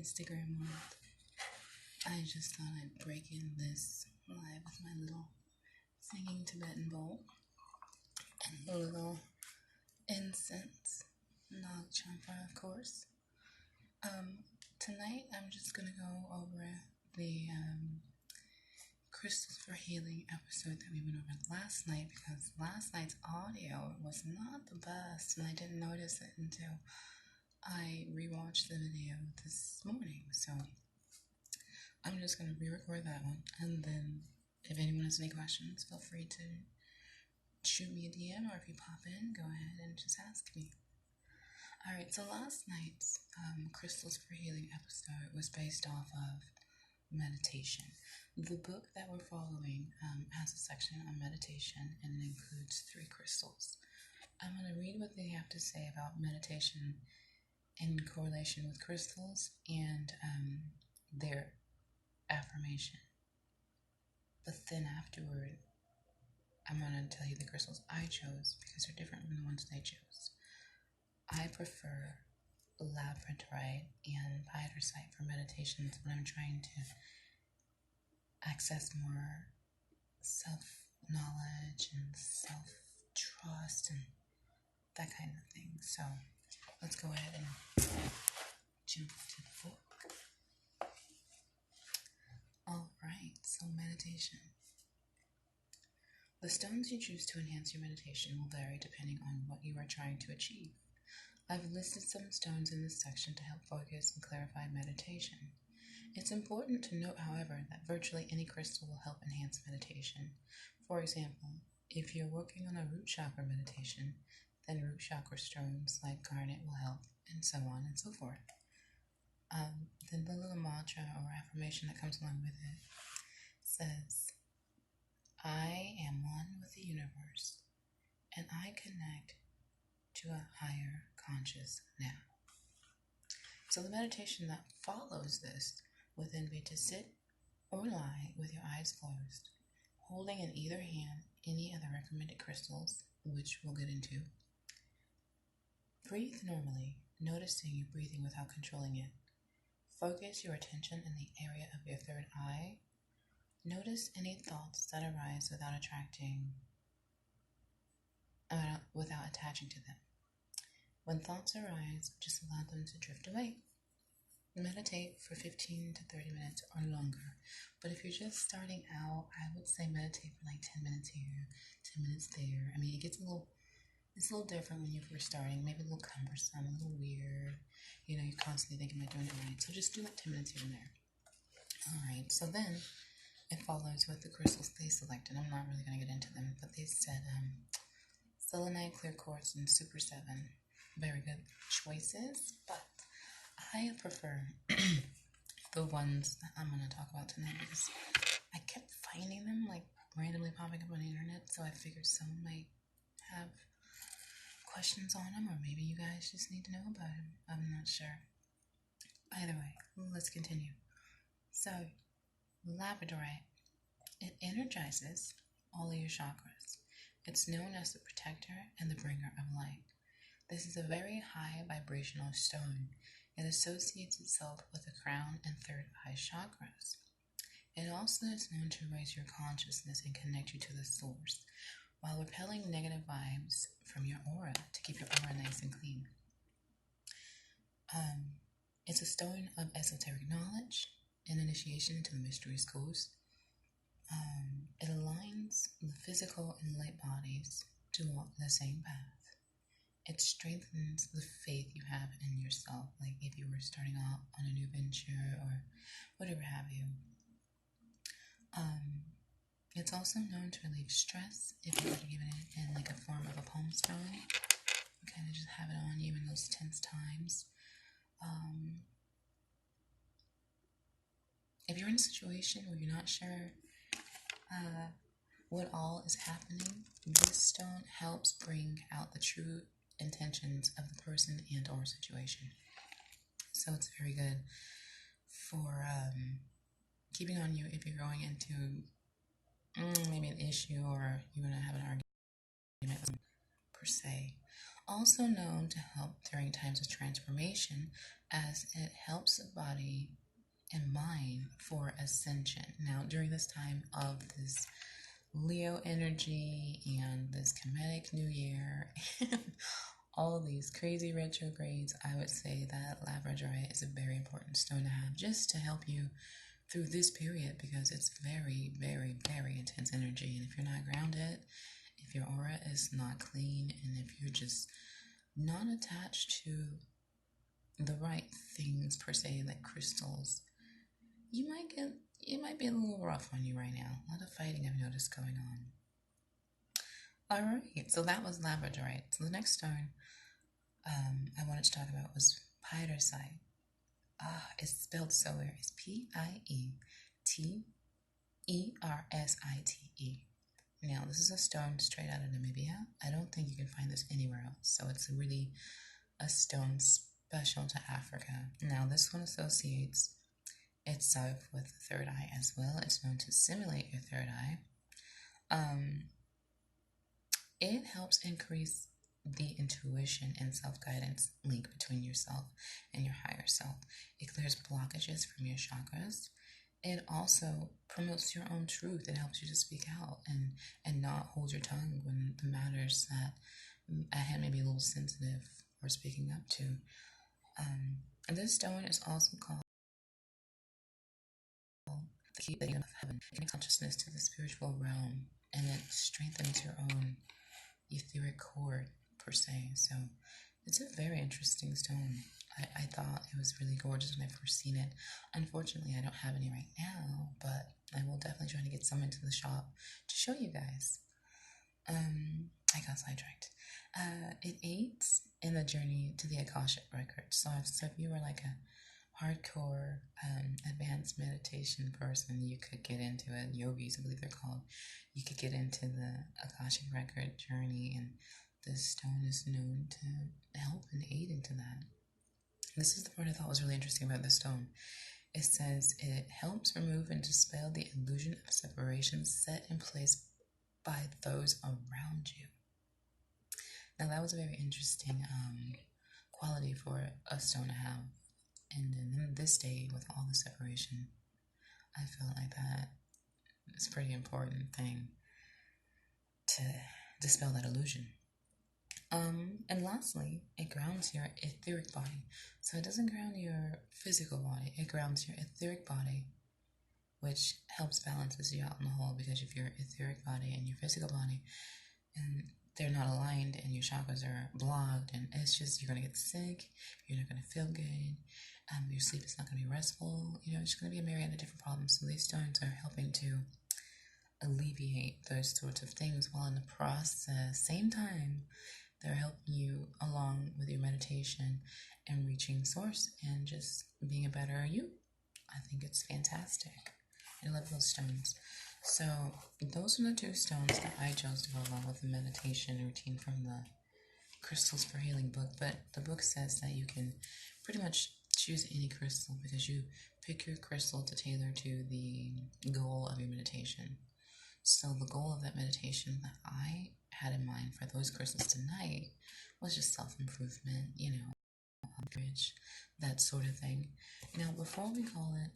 Instagram world. I just thought I'd break in this live with my little singing Tibetan bowl and a little incense, nog champa, of course. Tonight I'm just gonna go over the Crystals for Healing episode that we went over last night, because last night's audio was not the best and I didn't notice it until I rewatched the video this morning. So I'm just going to re-record that one, and then if anyone has any questions, feel free to shoot me a DM, or if you pop in, go ahead and just ask me. Alright, so last night's Crystals for Healing episode was based off of meditation. The book that we're following has a section on meditation, and it includes 3 crystals. I'm going to read what they have to say about meditation in correlation with crystals and their affirmation. But then afterward, I'm going to tell you the crystals I chose because they're different from the ones they chose. I prefer Labradorite and Pietersite for meditations when I'm trying to access more self-knowledge and self-trust and that kind of thing. So let's go ahead and jump to the book. Alright, so meditation. The stones you choose to enhance your meditation will vary depending on what you are trying to achieve. I've listed some stones in this section to help focus and clarify meditation. It's important to note, however, that virtually any crystal will help enhance meditation. For example, if you're working on a root chakra meditation, then root chakra stones like garnet will help, and so on and so forth. Then the little mantra or affirmation that comes along with it says, I am one with the universe, and I connect to a higher conscious now. So the meditation that follows this would then be to sit or lie with your eyes closed, holding in either hand any of the recommended crystals, which we'll get into. Breathe normally, noticing your breathing without controlling it. Focus your attention in the area of your third eye. Notice any thoughts that arise without attaching to them. When thoughts arise, just allow them to drift away. Meditate for 15 to 30 minutes or longer. But if you're just starting out, I would say meditate for like 10 minutes here, 10 minutes there. I mean, it's a little different when you're first starting, maybe a little cumbersome, a little weird. You know, you're constantly thinking about doing it right. So just do like 10 minutes here and there. Alright, so then it follows with the crystals they selected. I'm not really going to get into them, but they said selenite, clear quartz, and super 7. Very good choices, but I prefer the ones that I'm going to talk about tonight because I kept finding them like randomly popping up on the internet, so I figured someone might have questions on them, or maybe you guys just need to know about them. I'm not sure. Either way, let's continue. So, Labradorite, it energizes all of your chakras. It's known as the protector and the bringer of light. This is a very high vibrational stone. It associates itself with the crown and third eye chakras. It also is known to raise your consciousness and connect you to the source, while repelling negative vibes from your aura to keep your aura nice and clean. It's a stone of esoteric knowledge and initiation into the mystery schools. It aligns the physical and light bodies to walk the same path. It strengthens the faith you have in yourself, like if you were starting out on a new venture or whatever have you. It's also known to relieve stress if you were to give it in like a form of a palm stone. You kind of just have it on you in those tense times. If you're in a situation where you're not sure what all is happening, this stone helps bring out the true intentions of the person and or situation. So it's very good for keeping on you if you're going into maybe an issue or you're going to have an argument per se. Also known to help during times of transformation, as it helps the body and mind for ascension. Now, during this time of this Leo energy and this Kemetic New Year, all these crazy retrogrades, I would say that Labradorite is a very important stone to have just to help you through this period, because it's very, very, very intense energy. And if you're not grounded, if your aura is not clean, and if you're just not attached to the right things per se, like crystals, it might be a little rough on you right now. A lot of fighting I've noticed going on. Alright, so that was Labradorite. So the next stone I wanted to talk about was Pietersite. It's spelled so weird. It's Pietersite. Now, this is a stone straight out of Namibia. I don't think you can find this anywhere else. So it's really a stone special to Africa. Now, this one associates itself with the third eye as well. It's known to simulate your third eye. It helps increase the intuition and self-guidance link between yourself and your higher self. It clears blockages from your chakras. It also promotes your own truth. It helps you to speak out and not hold your tongue when the matters that I had maybe a little sensitive or speaking up to. And this stone is also called the key of heaven. It connects consciousness to the spiritual realm, and it strengthens your own etheric cord per se. So it's a very interesting stone. I thought it was really gorgeous when I first seen it. Unfortunately, I don't have any right now, but I will definitely try to get some into the shop to show you guys. I got sidetracked. It aids in the journey to the Akashic record. So if you were like a hardcore advanced meditation person, you could get into it. Yogis, I believe they're called. You could get into the Akashic record journey, and this stone is known to help and aid into that. This is the part I thought was really interesting about this stone. It says it helps remove and dispel the illusion of separation set in place by those around you. Now, that was a very interesting quality for a stone to have. And in this day, with all the separation, I felt like that is a pretty important thing to dispel that illusion. And lastly, it grounds your etheric body. So it doesn't ground your physical body, it grounds your etheric body, which helps balances you out in the whole, because if your etheric body and your physical body, and they're not aligned and your chakras are blocked, and it's just, you're going to get sick, you're not going to feel good, your sleep is not going to be restful, it's going to be a myriad of different problems. So these stones are helping to alleviate those sorts of things, while in the process, same time, they're helping you along with your meditation and reaching source and just being a better you. I think it's fantastic. I love those stones. So those are the two stones that I chose to go along with the meditation routine from the Crystals for Healing book. But the book says that you can pretty much choose any crystal, because you pick your crystal to tailor to the goal of your meditation. So the goal of that meditation that I had in mind for those crystals tonight was just self-improvement, courage, that sort of thing. Now, before we call it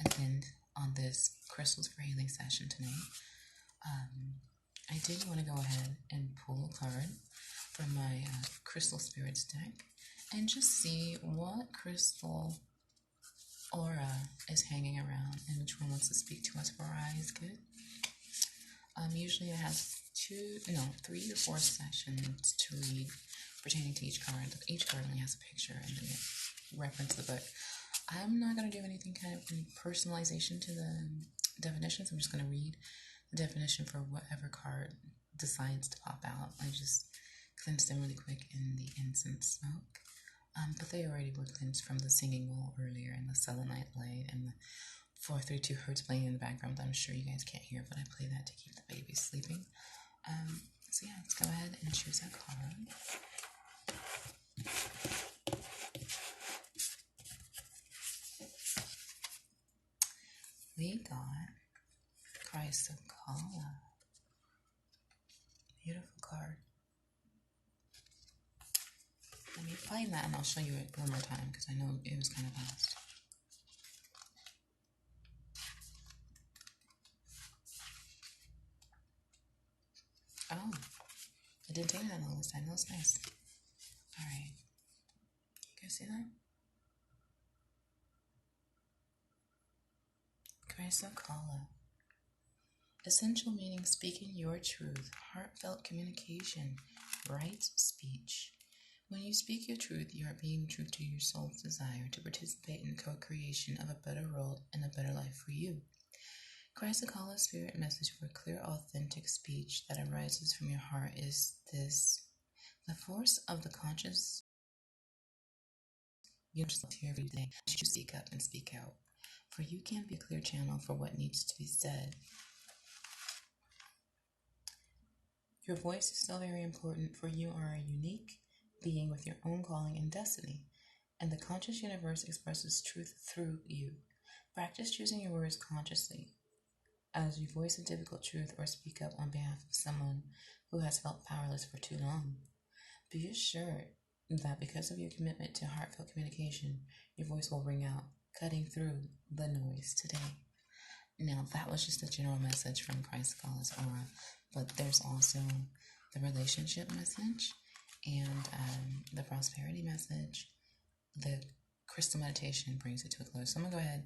an end on this Crystals for Healing session tonight, I did want to go ahead and pull a card from my Crystal Spirits deck and just see what crystal aura is hanging around and which one wants to speak to us for our highest good. Usually it has 3 or 4 sessions to read pertaining to each card. Each card only has a picture and then it reference the book. I'm not going to do anything kind of personalization to the definitions. I'm just going to read the definition for whatever card decides to pop out. I just cleansed them really quick in the incense smoke. But they already were cleansed from the singing bowl earlier, and the selenite light, and the 432 hertz playing in the background. I'm sure you guys can't hear, but I play that to keep the baby sleeping. So yeah, let's go ahead and choose a card. We got Christ of Kala. Beautiful card. find that and I'll show you it one more time because I know it was kind of fast. Oh, it didn't take me that long this time. That was nice. Alright. You guys see that? Chrysocolla. Essential meaning: speaking your truth, heartfelt communication, right speech. When you speak your truth, you are being true to your soul's desire to participate in co-creation of a better world and a better life for you. Chrysocolla's spirit message for clear, authentic speech that arises from your heart is this: the force of the conscious universal here every day as you speak up and speak out. For you can be a clear channel for what needs to be said. Your voice is still very important, for you are a unique being with your own calling and destiny, and the conscious universe expresses truth through you. Practice choosing your words consciously as you voice a difficult truth or speak up on behalf of someone who has felt powerless for too long. Be assured that because of your commitment to heartfelt communication, your voice will ring out, cutting through the noise today. Now, that was just a general message from Chrysocolla's aura, but there's also the relationship message and the prosperity message. The crystal meditation brings it to a close. So I'm going to go ahead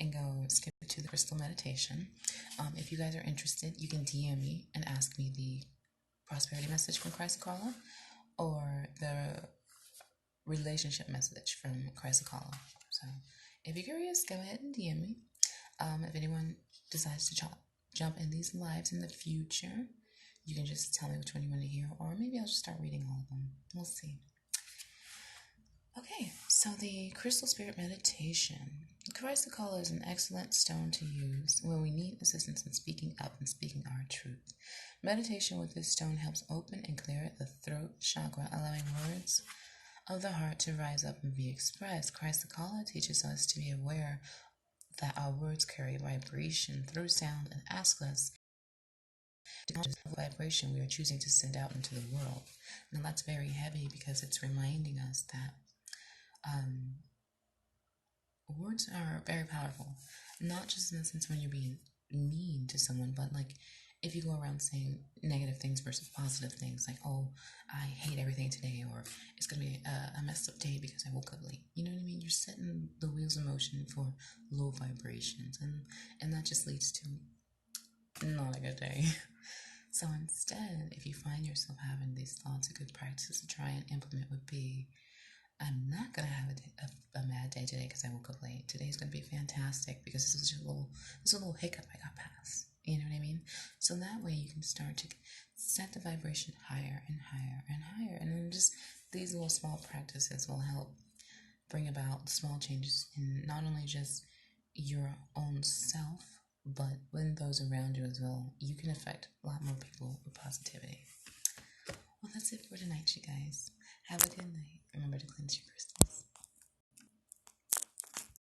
and go skip to the crystal meditation. If you guys are interested, you can DM me and ask me the prosperity message from Chrysocolla or the relationship message from Chrysocolla. So if you're curious, go ahead and DM me. If anyone decides to jump in these lives in the future, you can just tell me which one you want to hear, or maybe I'll just start reading all of them. We'll see. Okay, so the Crystal Spirit Meditation. Chrysocolla is an excellent stone to use when we need assistance in speaking up and speaking our truth. Meditation with this stone helps open and clear the throat chakra, allowing words of the heart to rise up and be expressed. Chrysocolla teaches us to be aware that our words carry vibration through sound and asks us to conscious the vibration we are choosing to send out into the world. Now that's very heavy because it's reminding us that words are very powerful, not just in the sense when you're being mean to someone, but like if you go around saying negative things versus positive things, like, oh, I hate everything today, or it's going to be a messed up day because I woke up late. You know what I mean? You're setting the wheels in motion for low vibrations, and that just leads to not a good day. So instead, if you find yourself having these thoughts, a good practice to try and implement would be, I'm not going to have a mad day today because I woke up late. Today's going to be fantastic because this is a little hiccup I got past. You know what I mean? So that way you can start to set the vibration higher and higher and higher. And then just these little small practices will help bring about small changes in not only just your own self, but when those around you as well. You can affect a lot more people with positivity. Well, that's it for tonight, you guys. Have a good night. Remember to cleanse your crystals.